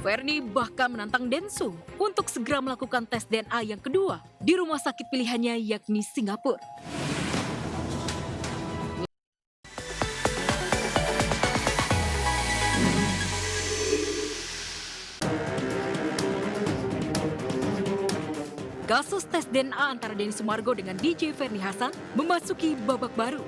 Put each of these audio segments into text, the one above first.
Ferni bahkan menantang Densu untuk segera melakukan tes DNA yang kedua di rumah sakit pilihannya yakni Singapura. Kasus tes DNA antara Denny Sumargo dengan DJ Ferni Hasan memasuki babak baru.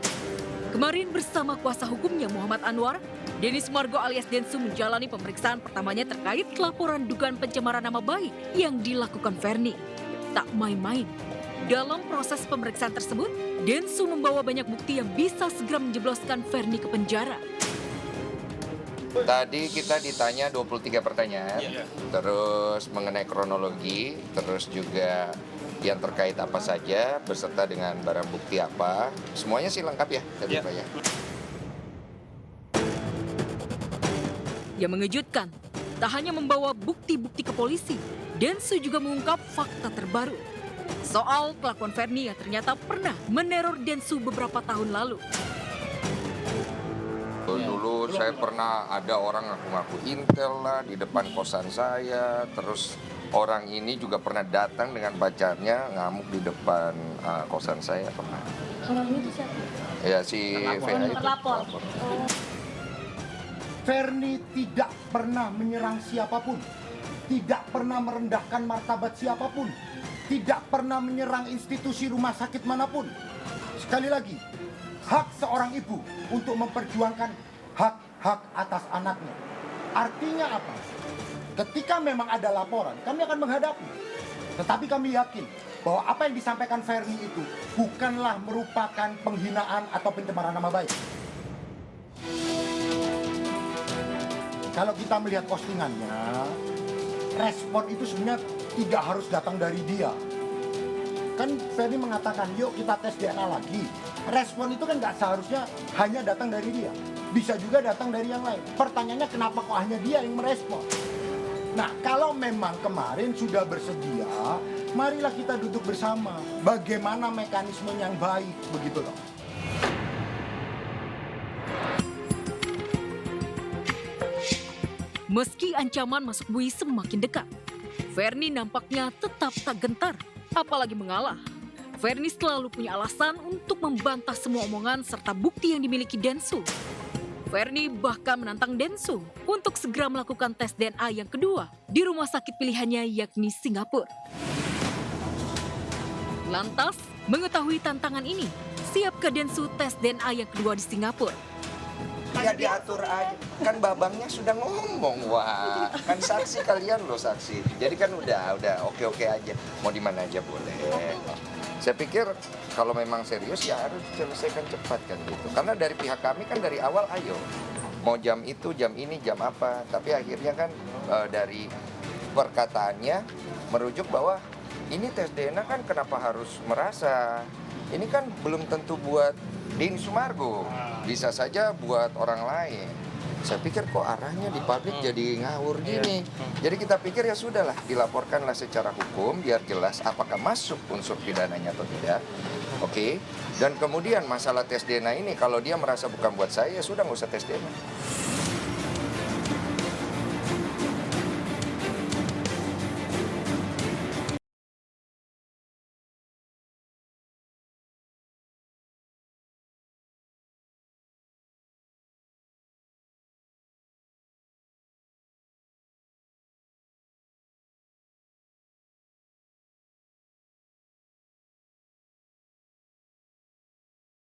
Kemarin bersama kuasa hukumnya Muhammad Anwar, Denny Sumargo alias Densu menjalani pemeriksaan pertamanya terkait laporan dugaan pencemaran nama baik yang dilakukan Ferni. Tak main-main. Dalam proses pemeriksaan tersebut, Densu membawa banyak bukti yang bisa segera menjebloskan Ferni ke penjara. Tadi kita ditanya 23 pertanyaan, terus mengenai kronologi, terus juga yang terkait apa saja, beserta dengan barang bukti apa. Semuanya sih lengkap ya, tadi Pak ya. Yang mengejutkan, tak hanya membawa bukti-bukti ke polisi, Densu juga mengungkap fakta terbaru soal kelakuan Ferni yang ternyata pernah meneror Densu beberapa tahun lalu. Dulu saya pernah ada orang ngaku-ngaku intel lah di depan kosan saya, terus orang ini juga pernah datang dengan pacarnya ngamuk di depan kosan saya pernah. Orang itu siapa? Ya si VA itu. Terlapor. Ferni tidak pernah menyerang siapapun, tidak pernah merendahkan martabat siapapun, tidak pernah menyerang institusi rumah sakit manapun. Sekali lagi, hak seorang ibu untuk memperjuangkan hak-hak atas anaknya. Artinya apa? Ketika memang ada laporan, kami akan menghadapi. Tetapi kami yakin bahwa apa yang disampaikan Ferni itu bukanlah merupakan penghinaan atau pencemaran nama baik. Kalau kita melihat postingannya, respon itu sebenarnya tidak harus datang dari dia. Kan Ferni mengatakan, yuk kita tes DNA lagi. Respon itu kan nggak seharusnya hanya datang dari dia. Bisa juga datang dari yang lain. Pertanyaannya kenapa kok hanya dia yang merespon? Nah, kalau memang kemarin sudah bersedia, marilah kita duduk bersama. Bagaimana mekanisme yang baik, begitu loh. Meski ancaman masuk bui semakin dekat, Ferni nampaknya tetap tak gentar, apalagi mengalah. Ferni selalu punya alasan untuk membantah semua omongan serta bukti yang dimiliki Densu. Ferni bahkan menantang Densu untuk segera melakukan tes DNA yang kedua di rumah sakit pilihannya yakni Singapura. Lantas, mengetahui tantangan ini, siapkah Densu tes DNA yang kedua di Singapura? Ya diatur aja, kan babangnya sudah ngomong, wah kan saksi kalian loh saksi. Jadi kan udah oke aja, mau di mana aja boleh. Saya pikir kalau memang serius ya harus selesaikan cepat kan gitu. Karena dari pihak kami kan dari awal ayo, mau jam itu, jam ini, jam apa. Tapi akhirnya kan dari perkataannya merujuk bahwa ini tes DNA kan kenapa harus merasa. Ini kan belum tentu buat Denny Sumargo, bisa saja buat orang lain. Saya pikir kok arahnya di publik jadi ngawur gini. Jadi kita pikir ya sudahlah, dilaporkanlah secara hukum biar jelas apakah masuk unsur pidananya atau tidak. Oke. Dan kemudian masalah tes DNA ini kalau dia merasa bukan buat saya, ya sudah nggak usah tes DNA.